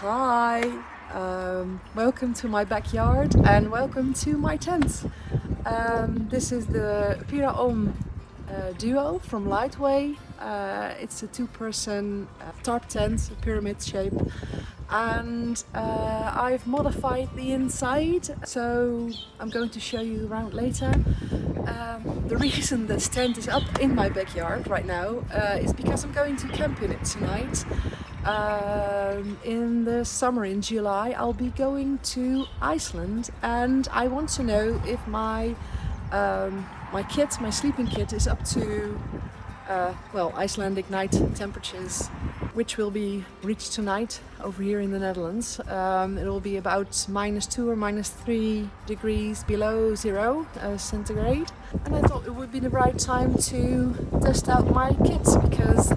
Hi, welcome to my backyard and welcome to my tent. This is the Pyraomm Duo from Liteway. It's a two-person tarp tent, pyramid shape, and I've modified the inside, so I'm going to show you around later. The reason this tent is up in my backyard right now is because I'm going to camp in it tonight. In the summer, in July, I'll be going to Iceland, and I want to know if my sleeping kit is up to Icelandic night temperatures, which will be reached tonight over here in the Netherlands. It will be about -2 or -3 degrees below 0 centigrade, and I thought it would be the right time to test out my kit because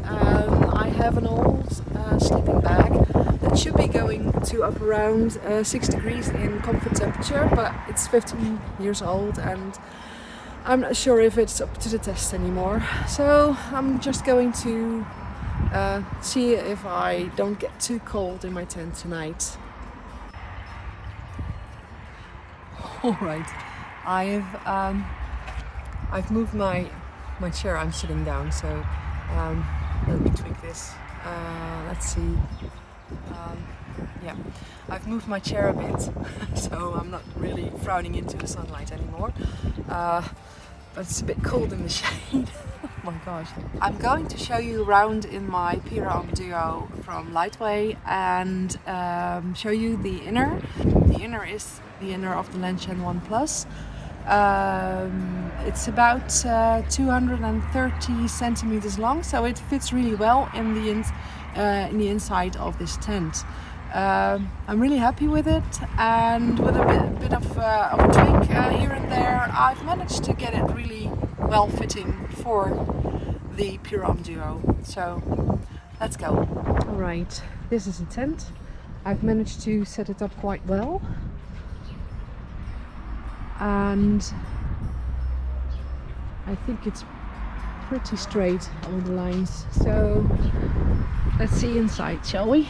I have an old sleeping bag that should be going to up around 6 degrees in comfort temperature, but it's 15 years old and I'm not sure if it's up to the test anymore. So I'm just going to see if I don't get too cold in my tent tonight. Alright, I've moved my chair. I'm sitting down, so let me tweak this. Let's see. Yeah, I've moved my chair a bit, so I'm not really frowning into the sunlight anymore. But it's a bit cold in the shade. Oh my gosh. I'm going to show you around in my Pyraomm Duo from Liteway and show you the inner. The inner is the inner of the Lanshan 1 Plus. It's about 230 centimeters long, so it fits really well in the inside of this tent. I'm really happy with it, and with a bit of a tweak here and there, I've managed to get it really well fitting for the Pyraomm Duo. So let's go. Alright, this is a tent. I've managed to set it up quite well, and I think it's pretty straight, all the lines. So let's see inside, shall we?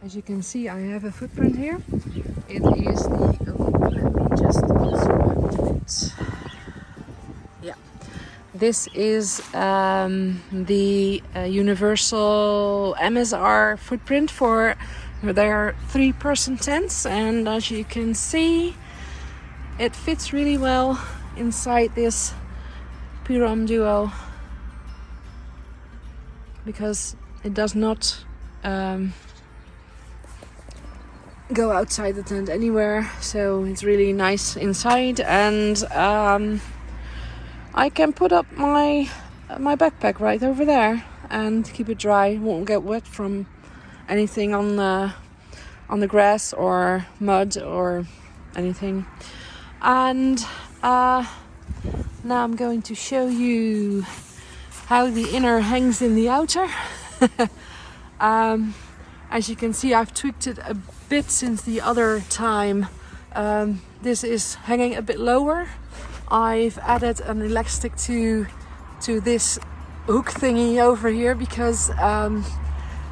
As you can see, I have a footprint here. It is the, let me just zoom out a bit. Yeah, this is the universal MSR footprint for their 3-person tents, and as you can see, it fits really well inside this Pyraomm Duo because it does not go outside the tent anywhere, so it's really nice inside, and I can put up my backpack right over there and keep it dry. Won't get wet from anything on the grass or mud or anything. And now I'm going to show you how the inner hangs in the outer. As you can see, I've tweaked it a bit since the other time. This is hanging a bit lower. I've added an elastic to this hook thingy over here because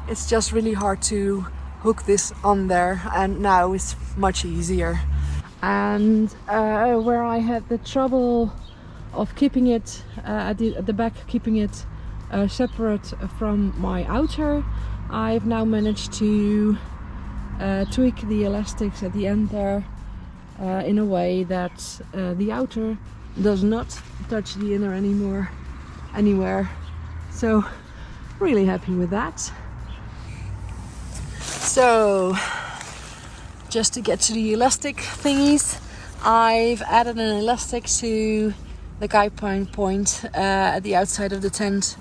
it's just really hard to hook this on there, and now it's much easier. And where I had the trouble of keeping it at the back, keeping it separate from my outer, I've now managed to tweak the elastics at the end there in a way that the outer does not touch the inner anywhere. So really happy with that. So just to get to the elastic thingies, I've added an elastic to the guide point at the outside of the tent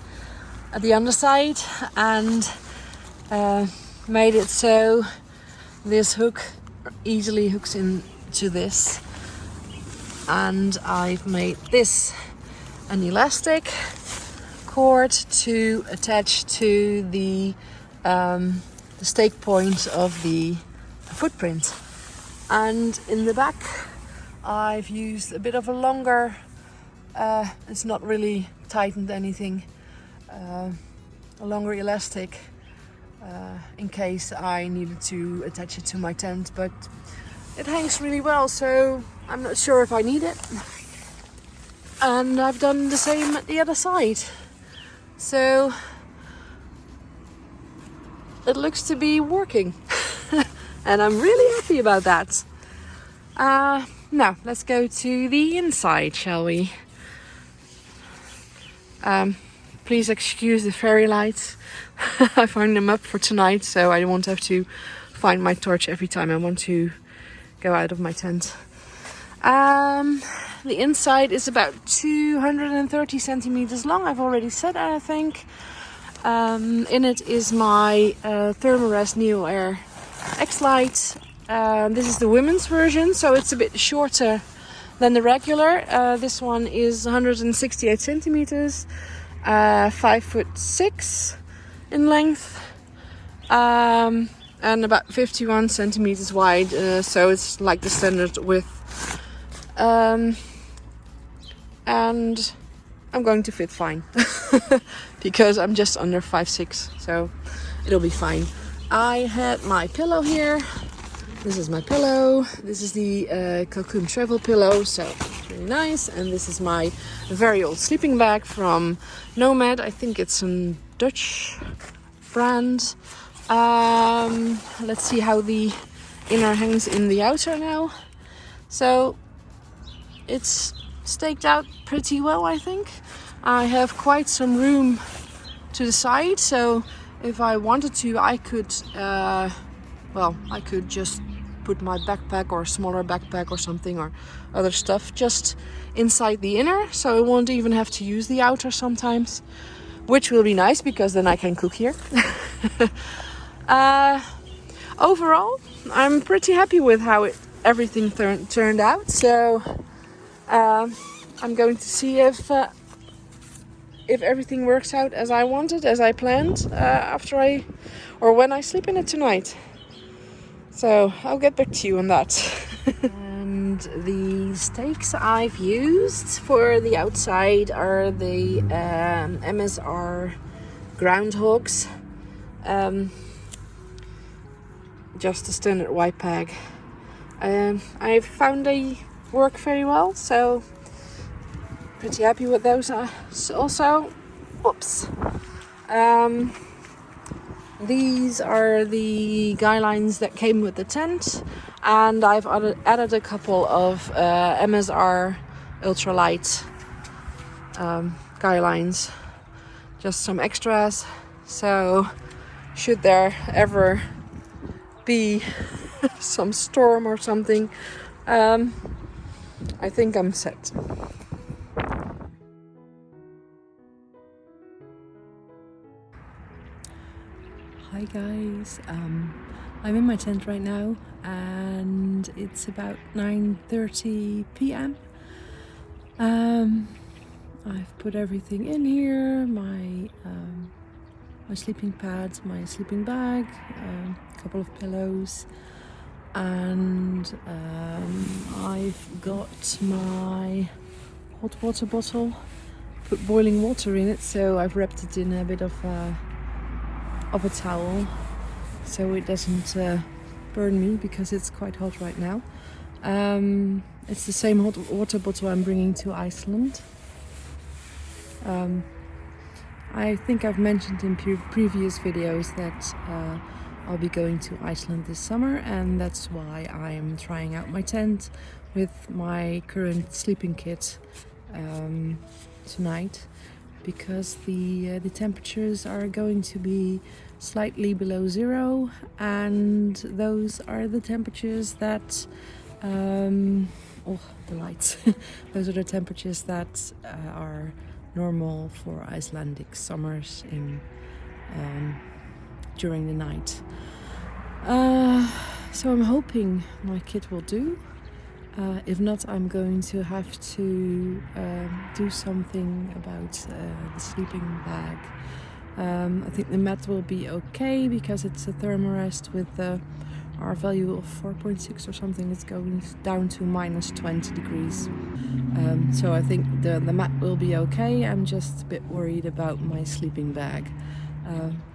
at the underside, and made it so this hook easily hooks into this, and I've made this an elastic cord to attach to the stake point of the footprint. And in the back I've used a bit of a longer, it's not really tightened anything, a longer elastic in case I needed to attach it to my tent, but it hangs really well, so I'm not sure if I need it. And I've done the same at the other side, so it looks to be working. And I'm really happy about that. Now let's go to the inside, shall we? Please excuse the fairy lights. I found them up for tonight, so I won't have to find my torch every time I want to go out of my tent. The inside is about 230 centimeters long. I've already said that, I think. In it is my Thermarest Neo Air X-Lite. This is the women's version, so it's a bit shorter than the regular. This one is 168 centimeters, 5'6" in length, and about 51 centimeters wide. So it's like the standard width. And I'm going to fit fine because I'm just under 5'6", so it'll be fine. I had my pillow here. This is my pillow. This is the Cocoon travel pillow, so it's really nice. And this is my very old sleeping bag from Nomad. I think it's a Dutch brand. Let's see how the inner hangs in the outer now. So it's staked out pretty well, I think. I have quite some room to the side, so if I wanted to, I could, I could just put my backpack or smaller backpack or something or other stuff just inside the inner, so I won't even have to use the outer sometimes, which will be nice because then I can cook here. Overall, I'm pretty happy with how everything turned out, so I'm going to see if everything works out as I wanted, as I planned, when I sleep in it tonight. So I'll get back to you on that. And the stakes I've used for the outside are the MSR groundhogs. Just a standard white peg. I've found they work very well, so pretty happy with those also. Whoops. These are the guy lines that came with the tent, and I've added a couple of MSR ultralight guy lines, just some extras. So should there ever be some storm or something, I think I'm set. Hi guys, I'm in my tent right now and it's about 9:30 p.m. I've put everything in here, my sleeping pads, my sleeping bag, a couple of pillows, and I've got my hot water bottle, put boiling water in it, so I've wrapped it in a bit of a towel so it doesn't burn me because it's quite hot right now. It's the same hot water bottle I'm bringing to Iceland. I think I've mentioned in previous videos that I'll be going to Iceland this summer, and that's why I'm trying out my tent with my current sleeping kit tonight, because the temperatures are going to be slightly below zero, and those are the temperatures that oh, the lights. Those are the temperatures that are normal for Icelandic summers in during the night. So I'm hoping my kit will do. If not, I'm going to have to do something about the sleeping bag. I think the mat will be okay because it's a Thermarest with the our value of 4.6 or something is going down to minus 20 degrees. So I think the mat will be okay. I'm just a bit worried about my sleeping bag,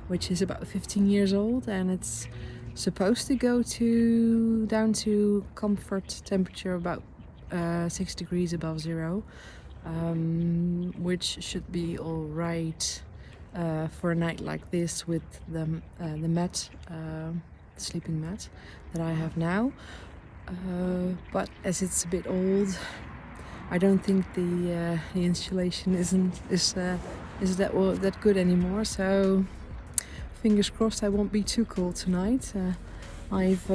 which is about 15 years old, and it's supposed to go down to comfort temperature about 6 degrees above zero, which should be all right for a night like this with the mat, sleeping mat that I have now. But as it's a bit old, I don't think the insulation is that good anymore. So fingers crossed I won't be too cold tonight. I've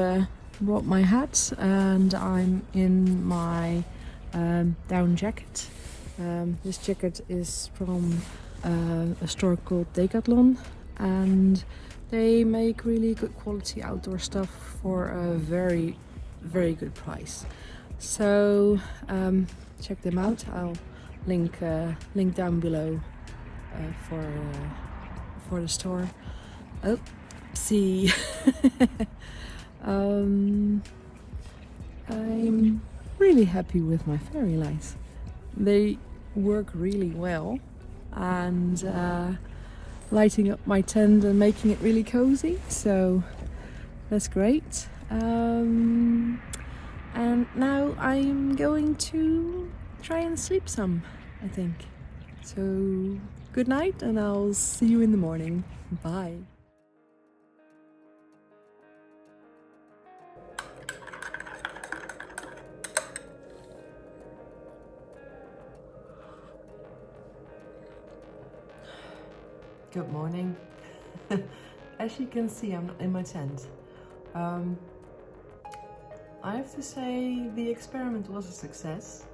brought my hat and I'm in my down jacket. This jacket is from a store called Decathlon, and they make really good quality outdoor stuff for a very, very good price. So check them out. I'll link down below for the store. Oh, see. I'm really happy with my fairy lights. They work really well, and lighting up my tent and making it really cozy, so that's great. And now I'm going to try and sleep some, I think. So good night, and I'll see you in the morning. Bye. Good morning. As you can see, I'm not in my tent. I have to say the experiment was a success,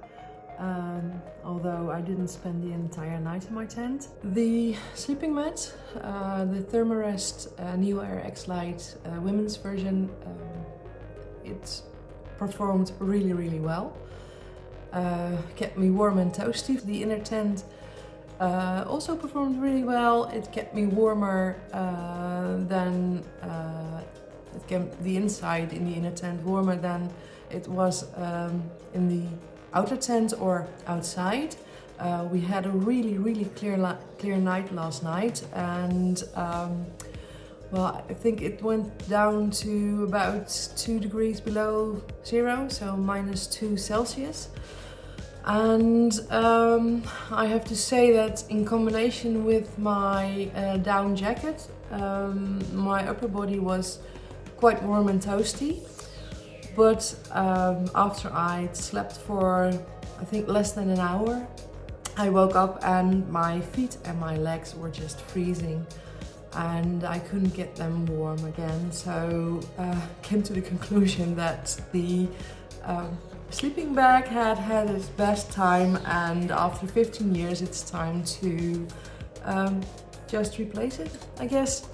although I didn't spend the entire night in my tent. The sleeping mat, the Thermarest Neo Air X Lite women's version, it performed really, really well. Kept me warm and toasty. The inner tent also performed really well. It kept me warmer than it kept the inside in the inner tent warmer than it was in the outer tent or outside. We had a really, really clear night last night, and well, I think it went down to about 2 degrees below zero, so -2 Celsius. And I have to say that in combination with my down jacket, my upper body was quite warm and toasty. But after I'd slept for, I think, less than an hour, I woke up and my feet and my legs were just freezing, and I couldn't get them warm again. So came to the conclusion that the sleeping bag had its best time, and after 15 years it's time to just replace it, I guess.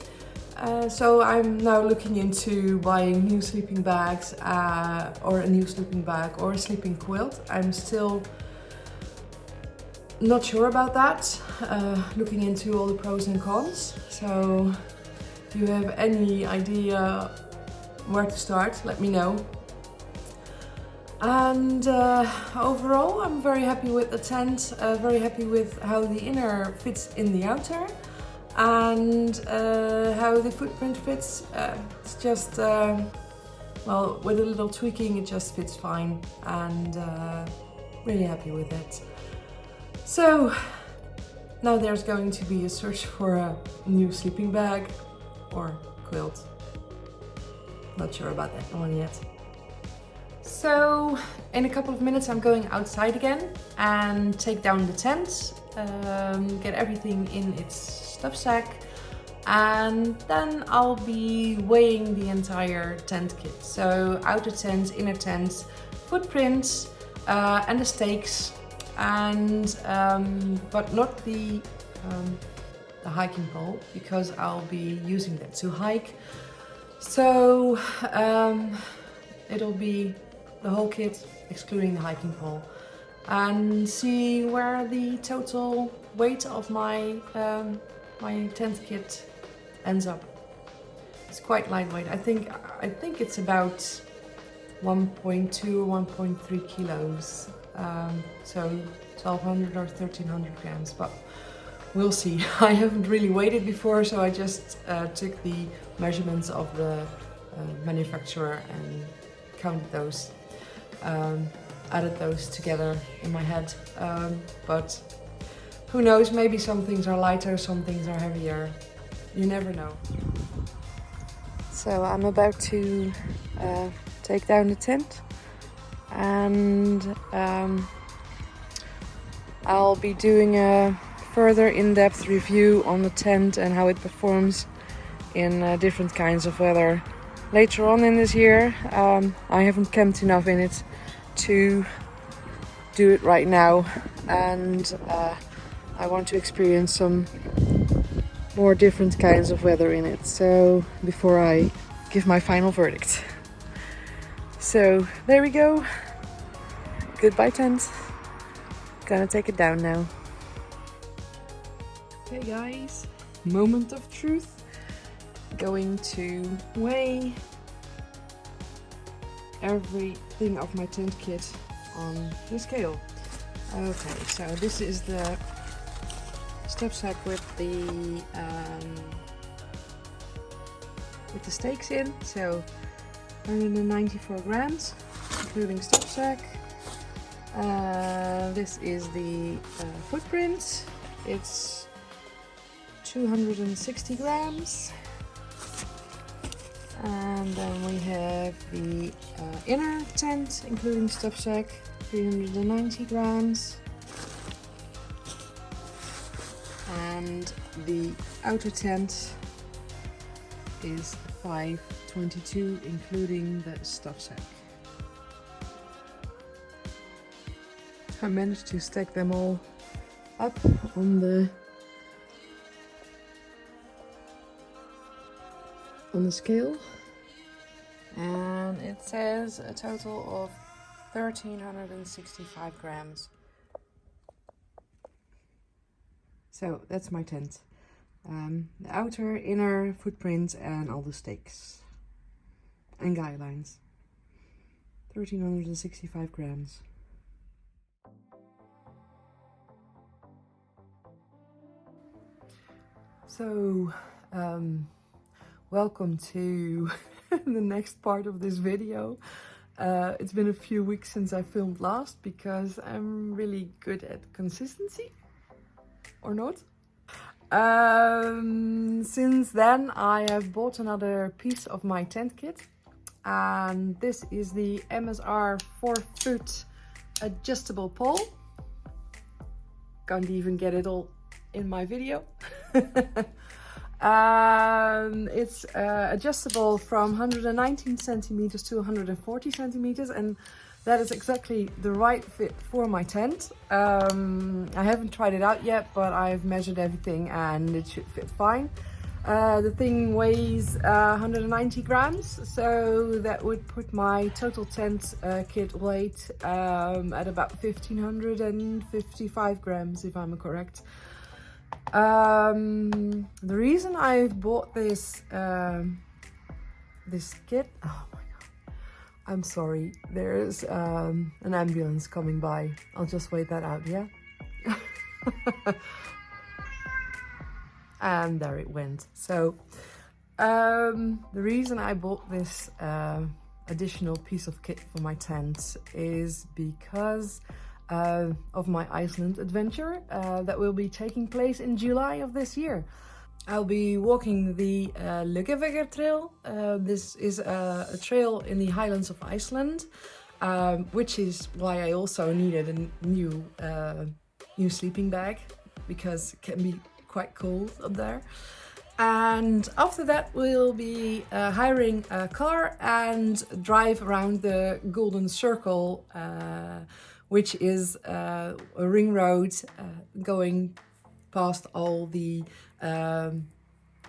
So I'm now looking into buying new sleeping bags, or a new sleeping bag or a sleeping quilt. I'm still not sure about that, looking into all the pros and cons. So if you have any idea where to start, let me know. And overall, I'm very happy with the tent, very happy with how the inner fits in the outer, and how the footprint fits. It's just, well, with a little tweaking, it just fits fine, and really happy with it. So now there's going to be a search for a new sleeping bag or quilt. Not sure about that one yet. So in a couple of minutes I'm going outside again and take down the tent, get everything in its stuff sack, and then I'll be weighing the entire tent kit. So outer tent, inner tent, footprints, and the stakes, and but not the hiking pole, because I'll be using that to hike. So it'll be the whole kit, excluding the hiking pole, and see where the total weight of my my tent kit ends up. It's quite lightweight. I think it's about 1.2 or 1.3 kilos. So 1200 or 1300 grams, but we'll see. I haven't really weighed it before, so I just took the measurements of the manufacturer and counted those, added those together in my head. But who knows, maybe some things are lighter, some things are heavier. You never know. So I'm about to take down the tent, and I'll be doing a further in-depth review on the tent and how it performs in different kinds of weather later on in this year. I haven't camped enough in it to do it right now, and I want to experience some more different kinds of weather in it, so before I give my final verdict. So there we go. Goodbye tent. Gonna take it down now. Okay guys, moment of truth. Going to weigh everything of my tent kit on the scale. Okay, so this is the stuff sack with the stakes in, so 194 grams, including stuff sack. This is the footprint. It's 260 grams. And then we have the inner tent, including stuff sack, 390 grams. And the outer tent is 522, including the stuff sack. I managed to stack them all up on the scale, and it says a total of 1365 grams. So that's my tent. The outer, inner, footprint, and all the stakes and guidelines. 1365 grams. So, welcome to the next part of this video. It's been a few weeks since I filmed last because I'm really good at consistency, or not. Since then I have bought another piece of my tent kit, and this is the MSR 4-foot adjustable pole. Can't even get it all in my video. It's adjustable from 119 centimeters to 140 centimeters, and that is exactly the right fit for my tent. I haven't tried it out yet, but I've measured everything and it should fit fine. The thing weighs 190 grams, so that would put my total tent kit weight at about 1555 grams, if I'm correct. The reason I bought this this kit, oh my god, I'm sorry, there's an ambulance coming by. I'll just wait that out, yeah? And there it went. So the reason I bought this additional piece of kit for my tent is because of my Iceland adventure that will be taking place in July of this year. I'll be walking the Liteway trail. This is a trail in the highlands of Iceland, which is why I also needed a new sleeping bag, because it can be quite cold up there. And after that we'll be hiring a car and drive around the Golden Circle, which is a ring road going past all the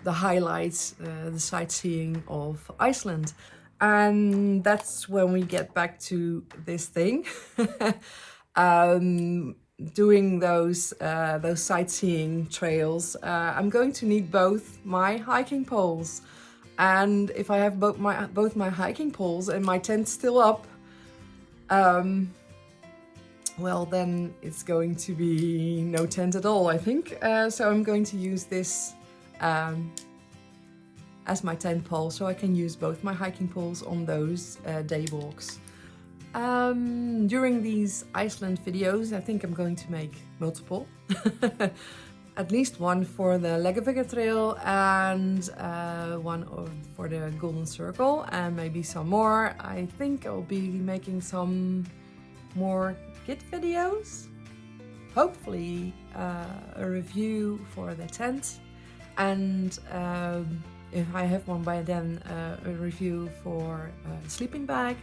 highlights, the sightseeing of Iceland. And that's when we get back to this thing. Doing those sightseeing trails, I'm going to need both my hiking poles And if I have both my hiking poles and my tent still up, well, then it's going to be no tent at all, I think. So I'm going to use this as my tent pole, so I can use both my hiking poles on those day walks. During these Iceland videos, I think I'm going to make multiple. At least one for the Leggavega Trail and one for the Golden Circle, and maybe some more. I think I'll be making some more kit videos. Hopefully a review for the tent, and if I have one by then, a review for the sleeping bag.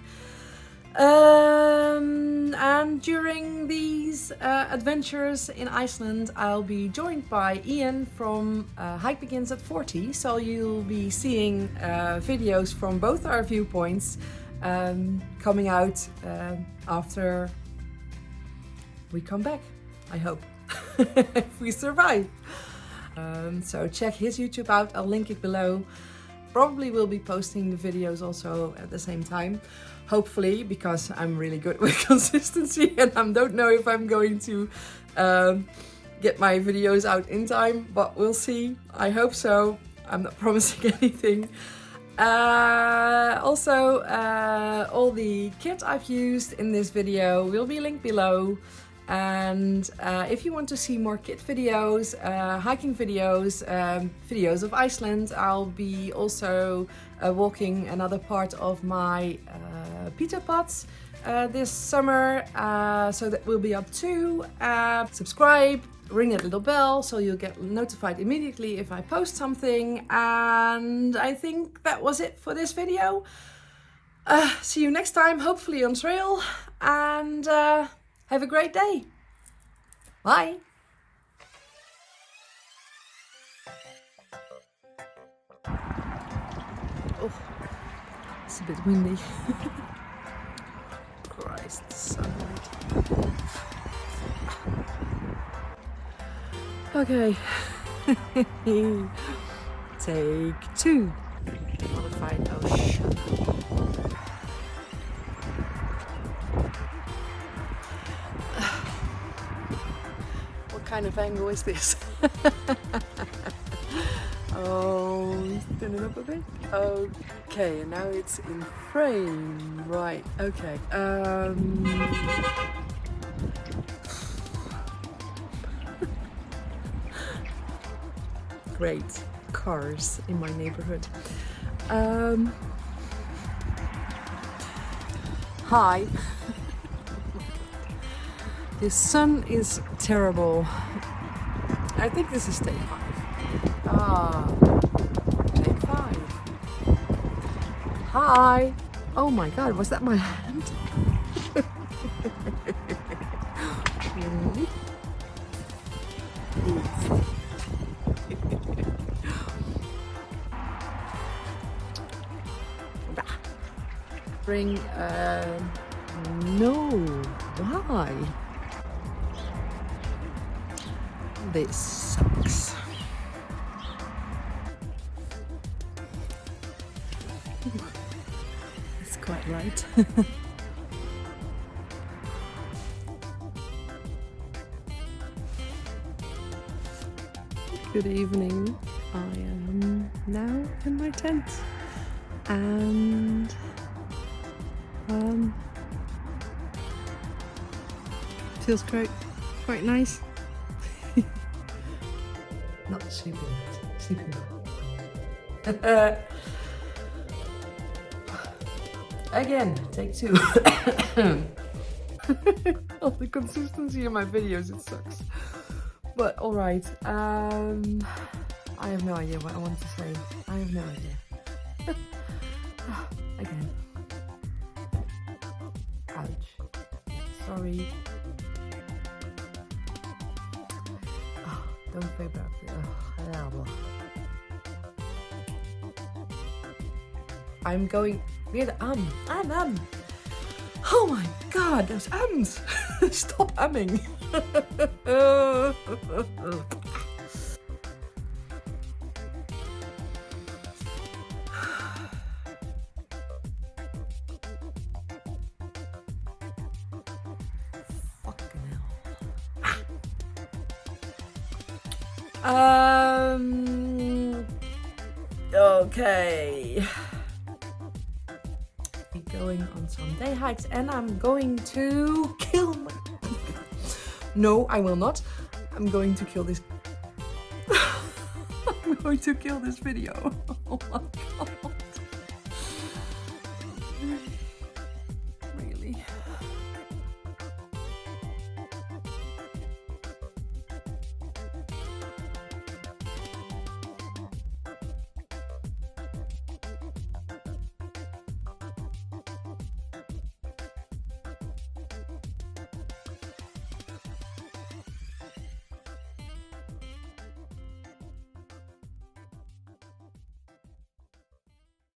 And during these adventures in Iceland, I'll be joined by Ian from Hike Begins at 40, so you'll be seeing videos from both our viewpoints coming out after we come back, I hope, if we survive. So check his YouTube out, I'll link it below. Probably will be posting the videos also at the same time. Hopefully, because I'm really good with consistency and I don't know if I'm going to get my videos out in time, but we'll see. I hope so. I'm not promising anything. Also, all the kit I've used in this video will be linked below. And if you want to see more kit videos, hiking videos, videos of Iceland, I'll be also walking another part of my pita pots this summer, so that will be up too. Subscribe, ring that little bell so you'll get notified immediately if I post something. And I think that was it for this video. See you next time, hopefully on trail, and have a great day. Bye. Oh, it's a bit windy. Christ, sunlight. Okay. Take 2. Modified ocean. What kind of angle is this? Oh, turn it up a bit. Okay, and now it's in frame. Right, okay. Great cars in my neighborhood. Hi. The sun is terrible. I think this is take 5. Take 5. Hi. Oh my God, was that my hand? Bring, no, why? This sucks. It's quite right. Good evening. I am now in my tent and feels quite nice. Not sleeping. Again, take 2. All the consistency in my videos, it sucks. But alright, I have no idea what I want to say. I have no idea. Again. Ouch. Sorry. Oh, don't feel bad. I'm going with Oh my God, those ums! Stop umming. Okay. Going on some day hikes, and I'm going to kill my... No, I will not. I'm going to kill this. I'm going to kill this video. Oh my god.